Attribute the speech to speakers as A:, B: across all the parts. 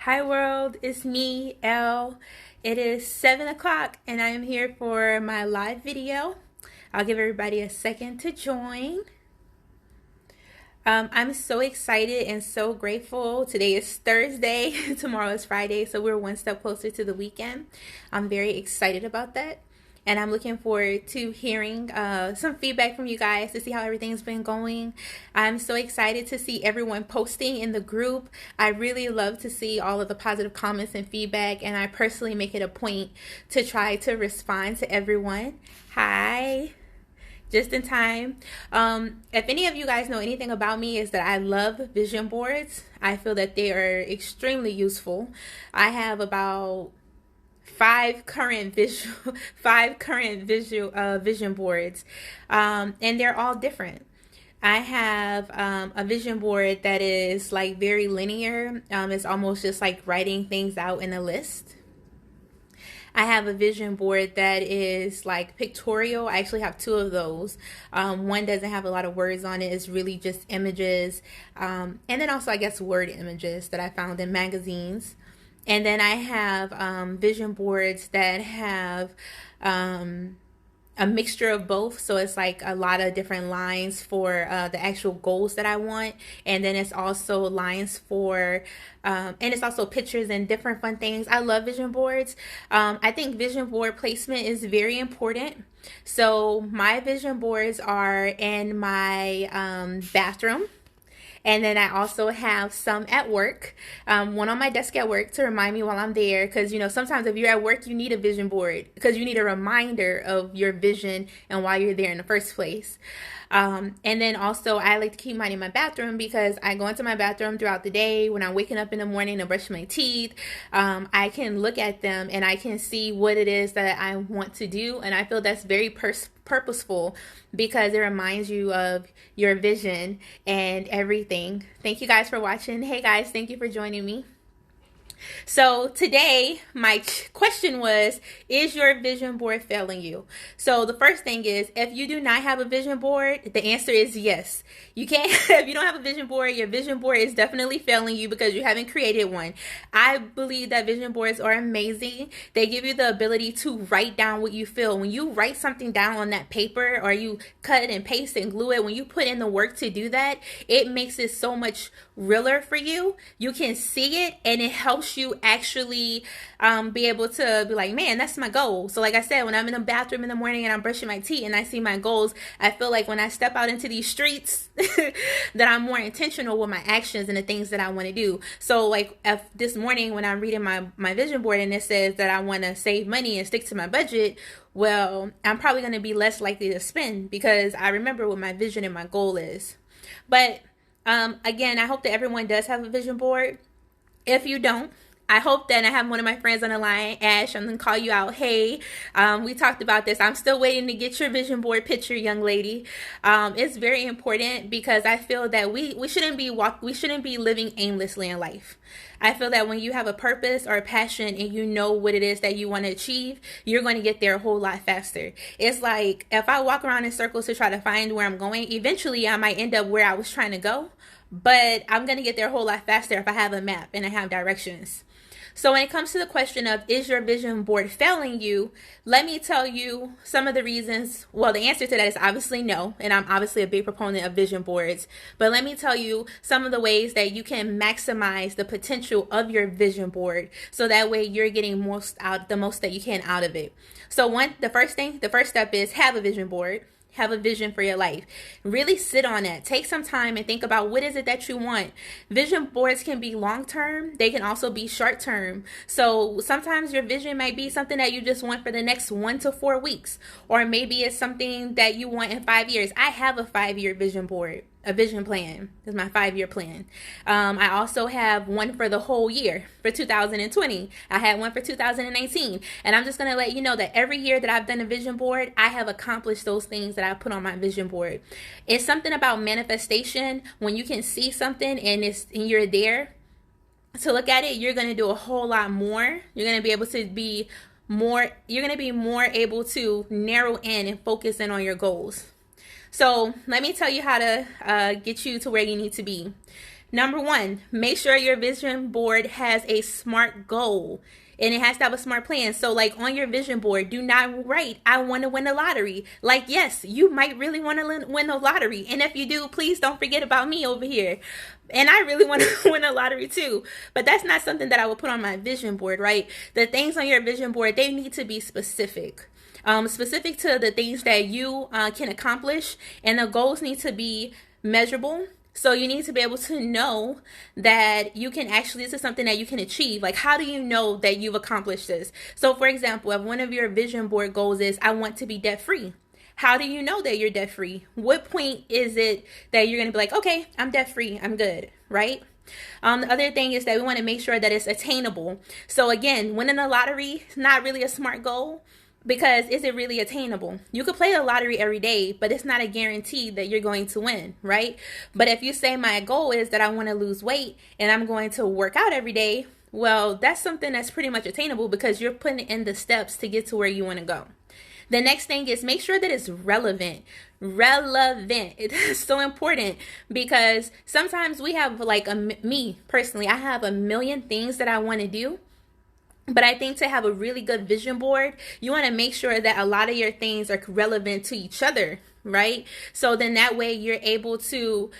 A: Hi world, it's me, Elle. It is 7 o'clock and I am here for my live video. I'll give everybody a second to join. I'm so excited and so grateful. Today is Thursday, tomorrow is Friday, so we're one step closer to the weekend. I'm very excited about that. And I'm looking forward to hearing some feedback from you guys to see how everything's been going. I'm so excited to see everyone posting in the group. I really love to see all of the positive comments and feedback, and I personally make it a point to try to respond to everyone. Hi. Just in time. If any of you guys know anything about me, is that I love vision boards. I feel that they are extremely useful. I have about five current vision boards, and they're all different. I have a vision board that is like very linear. It's almost just like writing things out in a list. I have a vision board that is like pictorial. I actually have two of those. One doesn't have a lot of words on it. It's really just images. And then also, I guess, word images that I found in magazines. And then I have vision boards that have a mixture of both. So it's like a lot of different lines for the actual goals that I want. And then it's also lines for, and it's also pictures and different fun things. I love vision boards. I think vision board placement is very important. So my vision boards are in my bathroom. And then I also have some at work, one on my desk at work to remind me while I'm there. Because, sometimes if you're at work, you need a vision board because you need a reminder of your vision and why you're there in the first place. And then also, I like to keep mine in my bathroom because I go into my bathroom throughout the day. When I'm waking up in the morning to brush my teeth, I can look at them and I can see what it is that I want to do. And I feel that's very purposeful because it reminds you of your vision and everything. Thank you guys for watching. Hey guys, thank you for joining me. So today, my question was, is your vision board failing you? So the first thing is, if you do not have a vision board, the answer is yes. You can't, if you don't have a vision board, your vision board is definitely failing you because you haven't created one. I believe that vision boards are amazing. They give you the ability to write down what you feel. When you write something down on that paper or you cut it and paste it and glue it, when you put in the work to do that, it makes it so much realer for you. You can see it and it helps you actually be able to be like, man, that's my goal. So like I said, when I'm in the bathroom in the morning and I'm brushing my teeth and I see my goals, I feel like when I step out into these streets that I'm more intentional with my actions and the things that I want to do. So like if this morning when I'm reading my vision board and it says that I want to save money and stick to my budget, well, I'm probably going to be less likely to spend because I remember what my vision and my goal is. But again, I hope that everyone does have a vision board. If you don't, I hope that I have one of my friends on the line, Ash. I'm going to call you out. Hey, we talked about this. I'm still waiting to get your vision board picture, young lady. It's very important because I feel that we shouldn't be living aimlessly in life. I feel that when you have a purpose or a passion and you know what it is that you want to achieve, you're going to get there a whole lot faster. It's like if I walk around in circles to try to find where I'm going, eventually I might end up where I was trying to go, but I'm going to get there a whole lot faster if I have a map and I have directions. So when it comes to the question of, is your vision board failing you, let me tell you some of the reasons. Well, the answer to that is obviously no, and I'm obviously a big proponent of vision boards. But let me tell you some of the ways that you can maximize the potential of your vision board so that way you're getting the most that you can out of it. So the first step is have a vision board. Have a vision for your life. Really sit on it. Take some time and think about what is it that you want. Vision boards can be long-term. They can also be short-term. So sometimes your vision might be something that you just want for the next 1 to 4 weeks. Or maybe it's something that you want in 5 years. I have a 5-year vision board. A vision plan is my 5-year plan. I also have one for the whole year for 2020. I had one for 2019. And I'm just going to let you know that every year that I've done a vision board, I have accomplished those things that I put on my vision board. It's something about manifestation. When you can see something and you're there to look at it, you're going to do a whole lot more. You're going to be able to be more able to narrow in and focus in on your goals. So let me tell you how to get you to where you need to be. Number one, make sure your vision board has a SMART goal. And it has to have a SMART plan. So, like on your vision board, do not write, I want to win the lottery. Like, yes, you might really want to win the lottery. And if you do, please don't forget about me over here. And I really want to win the lottery too. But that's not something that I would put on my vision board, right? The things on your vision board, they need to be specific. Specific to the things that you can accomplish. And the goals need to be measurable. So you need to be able to know that you can actually, this is something that you can achieve. Like, how do you know that you've accomplished this? So for example, if one of your vision board goals is, I want to be debt free. How do you know that you're debt free? What point is it that you're going to be like, okay, I'm debt free, I'm good, right? The other thing is that we want to make sure that it's attainable. So again, winning the lottery is not really a SMART goal. Because is it really attainable? You could play the lottery every day, but it's not a guarantee that you're going to win, right? But if you say my goal is that I want to lose weight and I'm going to work out every day, well, that's something that's pretty much attainable because you're putting in the steps to get to where you want to go. The next thing is make sure that it's relevant. Relevant. It is so important because sometimes we have me personally, I have a million things that I want to do. But I think to have a really good vision board, you want to make sure that a lot of your things are relevant to each other, right? So then that way you're able to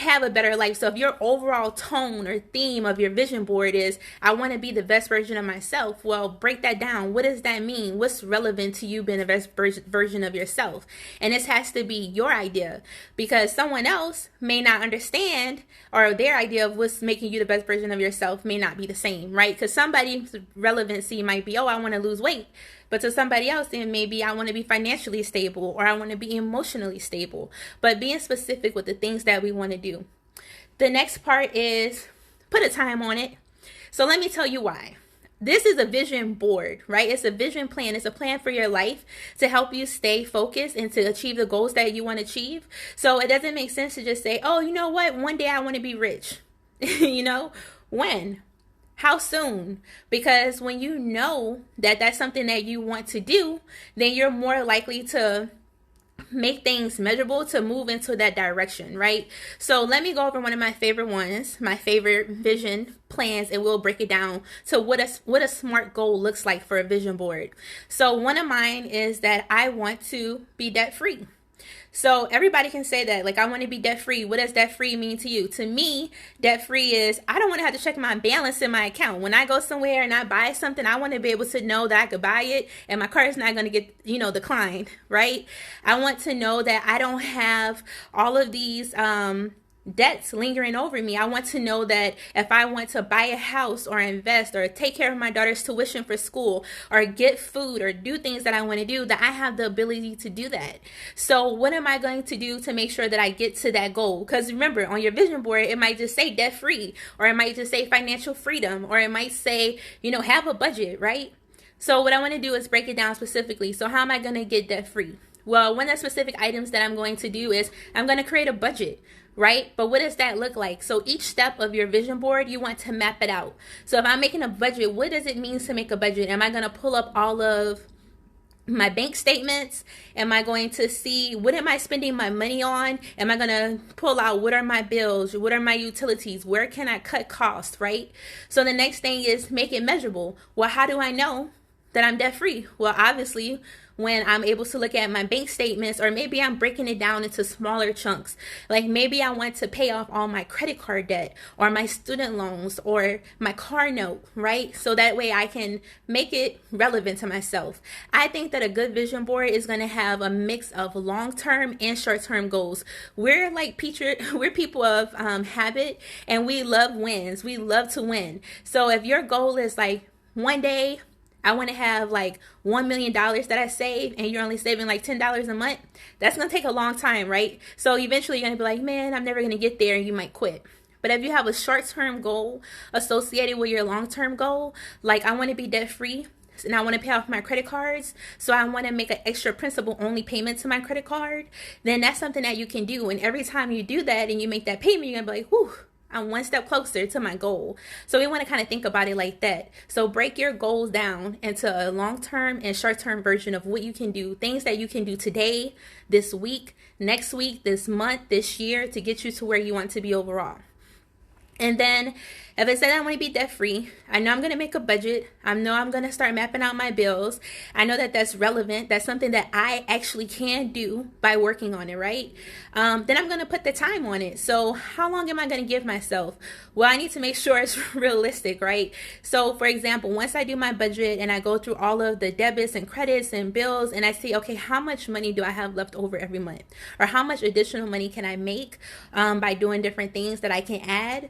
A: have a better life. So if your overall tone or theme of your vision board is, I want to be the best version of myself, well, break that down. What does that mean? What's relevant to you being the best version of yourself? And this has to be your idea because someone else may not understand, or their idea of what's making you the best version of yourself may not be the same, right? Because somebody's relevancy might be, oh, I want to lose weight. But to somebody else, then maybe I want to be financially stable or I want to be emotionally stable. But being specific with the things that we want to do. The next part is put a time on it. So let me tell you why. This is a vision board, right? It's a vision plan. It's a plan for your life to help you stay focused and to achieve the goals that you want to achieve. So it doesn't make sense to just say, oh, you know what? One day I want to be rich. When? How soon? Because when you know that that's something that you want to do, then you're more likely to make things measurable to move into that direction, right? So let me go over one of my favorite ones, my favorite vision plans, and we'll break it down to what a SMART goal looks like for a vision board. So one of mine is that I want to be debt free. So everybody can say that, like, I want to be debt free. What does debt free mean to you? To me, debt free is I don't want to have to check my balance in my account. When I go somewhere and I buy something, I want to be able to know that I could buy it and my card is not going to get, declined, right? I want to know that I don't have all of these debts lingering over me. I want to know that if I want to buy a house or invest or take care of my daughter's tuition for school or get food or do things that I want to do, that I have the ability to do that. So what am I going to do to make sure that I get to that goal? Because remember, on your vision board, it might just say debt free, or it might just say financial freedom, or it might say, have a budget, right? So what I want to do is break it down specifically. So how am I going to get debt free? Well, one of the specific items that I'm going to do is I'm going to create a budget, right? But what does that look like? So each step of your vision board, you want to map it out. So if I'm making a budget, what does it mean to make a budget? Am I going to pull up all of my bank statements? Am I going to see what am I spending my money on? Am I going to pull out what are my bills? What are my utilities? Where can I cut costs, right? So the next thing is make it measurable. Well, how do I know that I'm debt free? Well, obviously, when I'm able to look at my bank statements, or maybe I'm breaking it down into smaller chunks. Like maybe I want to pay off all my credit card debt or my student loans or my car note, right? So that way I can make it relevant to myself. I think that a good vision board is going to have a mix of long-term and short-term goals. We're people of habit, and we love wins. We love to win. So if your goal is like one day, I want to have like $1 million that I save, and you're only saving like $10 a month, that's going to take a long time, right? So eventually you're going to be like, man, I'm never going to get there, and you might quit. But if you have a short-term goal associated with your long-term goal, like I want to be debt-free, and I want to pay off my credit cards, so I want to make an extra principal-only payment to my credit card, then that's something that you can do. And every time you do that and you make that payment, you're going to be like, whew, I'm one step closer to my goal. So we want to kind of think about it like that. So break your goals down into a long-term and short-term version of what you can do, things that you can do today, this week, next week, this month, this year, to get you to where you want to be overall. And then if I said I want to be debt free, I know I'm going to make a budget. I know I'm going to start mapping out my bills. I know that that's relevant. That's something that I actually can do by working on it, right? Then I'm going to put the time on it. So how long am I going to give myself? Well, I need to make sure it's realistic, right? So for example, once I do my budget and I go through all of the debits and credits and bills and I see, okay, how much money do I have left over every month? Or how much additional money can I make by doing different things that I can add?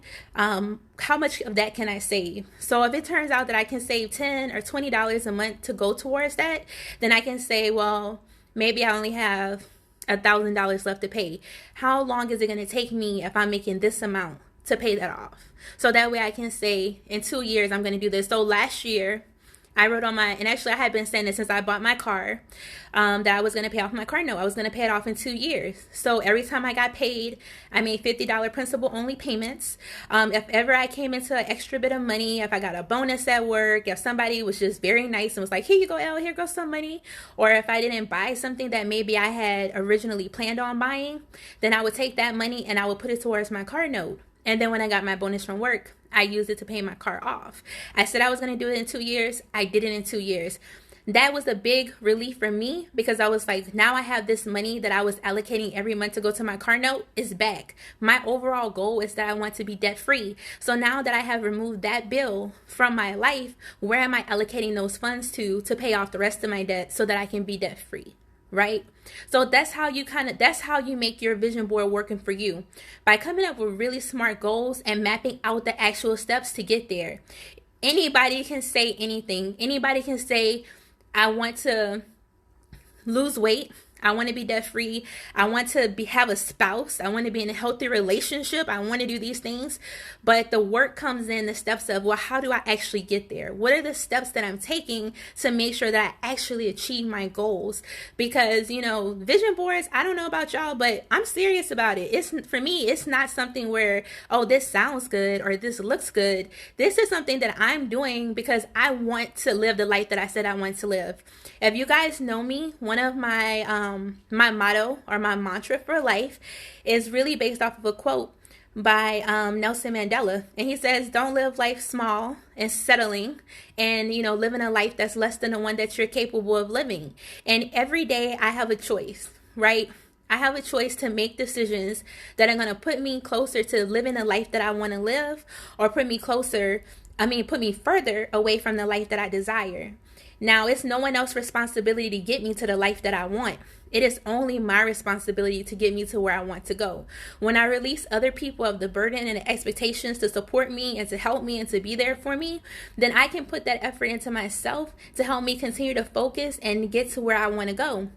A: How much of that can I save? So if it turns out that I can save $10 or $20 a month to go towards that, then I can say, well, maybe I only have $1,000 left to pay. How long is it going to take me if I'm making this amount to pay that off? So that way I can say in 2 years I'm going to do this. So last year I wrote on my, and actually I had been saying this since I bought my car, that I was going to pay off my car note. I was going to pay it off in 2 years. So every time I got paid, I made $50 principal only payments. If ever I came into an extra bit of money, if I got a bonus at work, if somebody was just very nice and was like, here you go, Elle, here goes some money. Or if I didn't buy something that maybe I had originally planned on buying, then I would take that money and I would put it towards my car note. And then when I got my bonus from work, I used it to pay my car off. I said I was going to do it in 2 years. I did it in 2 years. That was a big relief for me because I was like, now I have this money that I was allocating every month to go to my car note is back. My overall goal is that I want to be debt free. So now that I have removed that bill from my life, where am I allocating those funds to pay off the rest of my debt so that I can be debt free? Right? So that's how you make your vision board working for you, by coming up with really smart goals and mapping out the actual steps to get there. Anybody can say anything. Anybody can say, I want to lose weight. I want to be debt free. I want to have a spouse. I want to be in a healthy relationship. I want to do these things. But the work comes in the steps of, well, how do I actually get there? What are the steps that I'm taking to make sure that I actually achieve my goals? Because, vision boards, I don't know about y'all, but I'm serious about it. For me, it's not something where, oh, this sounds good or this looks good. This is something that I'm doing because I want to live the life that I said I want to live. If you guys know me, one of my my motto or my mantra for life is really based off of a quote by Nelson Mandela. And he says, don't live life small and settling and, living a life that's less than the one that you're capable of living. And every day I have a choice, right? I have a choice to make decisions that are going to put me closer to living the life that I want to live, or put me further away from the life that I desire. Now, it's no one else's responsibility to get me to the life that I want. It is only my responsibility to get me to where I want to go. When I release other people of the burden and the expectations to support me and to help me and to be there for me, then I can put that effort into myself to help me continue to focus and get to where I want to go.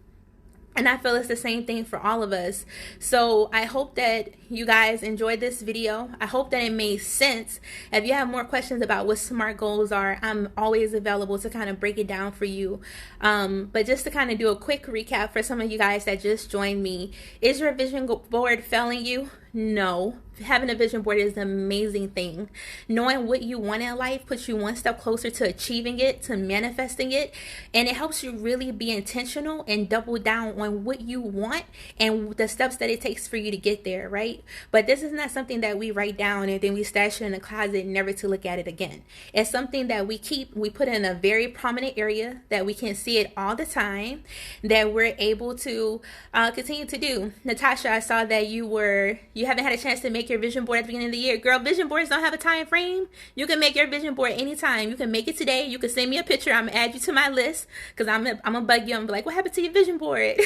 A: And I feel it's the same thing for all of us. So I hope that you guys enjoyed this video. I hope that it made sense. If you have more questions about what SMART goals are, I'm always available to kind of break it down for you. But just to kind of do a quick recap for some of you guys that just joined me, is your vision board failing you? No. Having a vision board is an amazing thing. Knowing what you want in life puts you one step closer to achieving it, to manifesting it, and it helps you really be intentional and double down on what you want and the steps that it takes for you to get there, right? But this is not something that we write down and then we stash it in a closet never to look at it again. It's something that we put in a very prominent area that we can see it all the time, that we're able to continue to do. Natasha, I saw that you haven't had a chance to make your vision board at the beginning of the year. Girl, vision boards don't have a time frame. You can make your vision board anytime. You can make it today. You can send me a picture. I'm gonna add you to my list because I'm gonna bug you. I'm like, what happened to your vision board?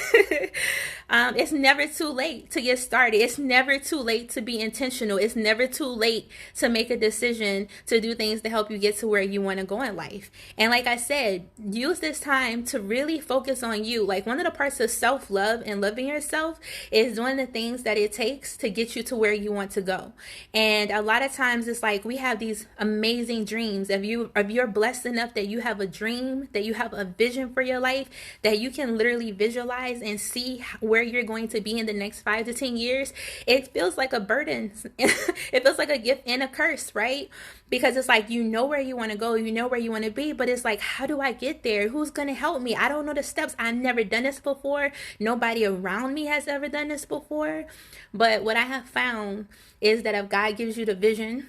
A: It's never too late to get started. It's never too late to be intentional. It's never too late to make a decision to do things to help you get to where you want to go in life. And like I said, use this time to really focus on you. Like, one of the parts of self-love and loving yourself is doing the things that it takes to get you to where you want to go. And a lot of times it's like we have these amazing dreams. If you're blessed enough that you have a dream, that you have a vision for your life, that you can literally visualize and see where you're going to be in the next 5 to 10 years, it feels like a burden. It feels like a gift and a curse, right? Because it's like, you know where you want to go, you know where you want to be, but it's like, how do I get there? Who's going to help me? I don't know the steps. I've never done this before. Nobody around me has ever done this before. But what I have found is that if God gives you the vision,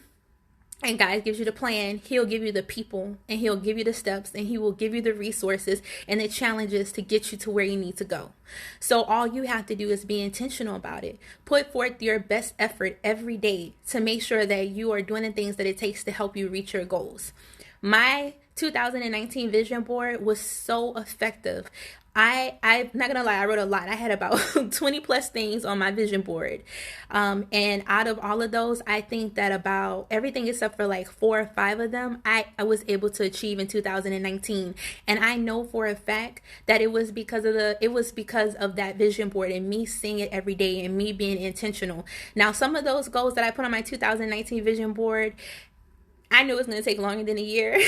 A: and God gives you the plan, He'll give you the people, and He'll give you the steps, and He will give you the resources and the challenges to get you to where you need to go. So all you have to do is be intentional about it. Put forth your best effort every day to make sure that you are doing the things that it takes to help you reach your goals. My 2019 vision board was so effective. I'm not gonna lie, I wrote a lot. I had about 20 plus things on my vision board. And out of all of those, I think that about everything except for like 4 or 5 of them, I was able to achieve in 2019. And I know for a fact that it was because of that vision board and me seeing it every day and me being intentional. Now, some of those goals that I put on my 2019 vision board, I knew it was going to take longer than a year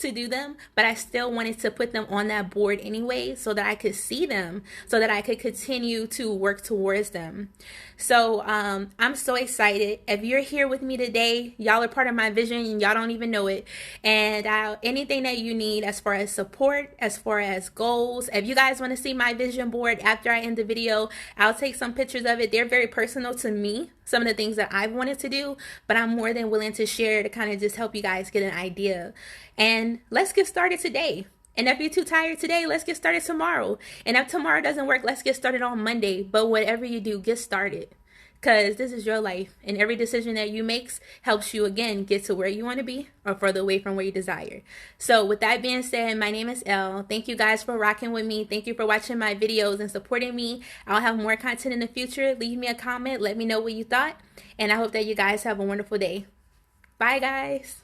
A: to do them, but I still wanted to put them on that board anyway so that I could see them, so that I could continue to work towards them. So I'm so excited. If you're here with me today, y'all are part of my vision and y'all don't even know it. And anything that you need as far as support, as far as goals, if you guys want to see my vision board after I end the video, I'll take some pictures of it. They're very personal to me, some of the things that I've wanted to do, but I'm more than willing to share to kind of just help you guys get an idea. And let's get started today. And if you're too tired today, let's get started tomorrow. And if tomorrow doesn't work, let's get started on Monday. But whatever you do, get started. Because this is your life. And every decision that you make helps you, again, get to where you want to be or further away from where you desire. So with that being said, my name is Elle. Thank you guys for rocking with me. Thank you for watching my videos and supporting me. I'll have more content in the future. Leave me a comment. Let me know what you thought. And I hope that you guys have a wonderful day. Bye, guys.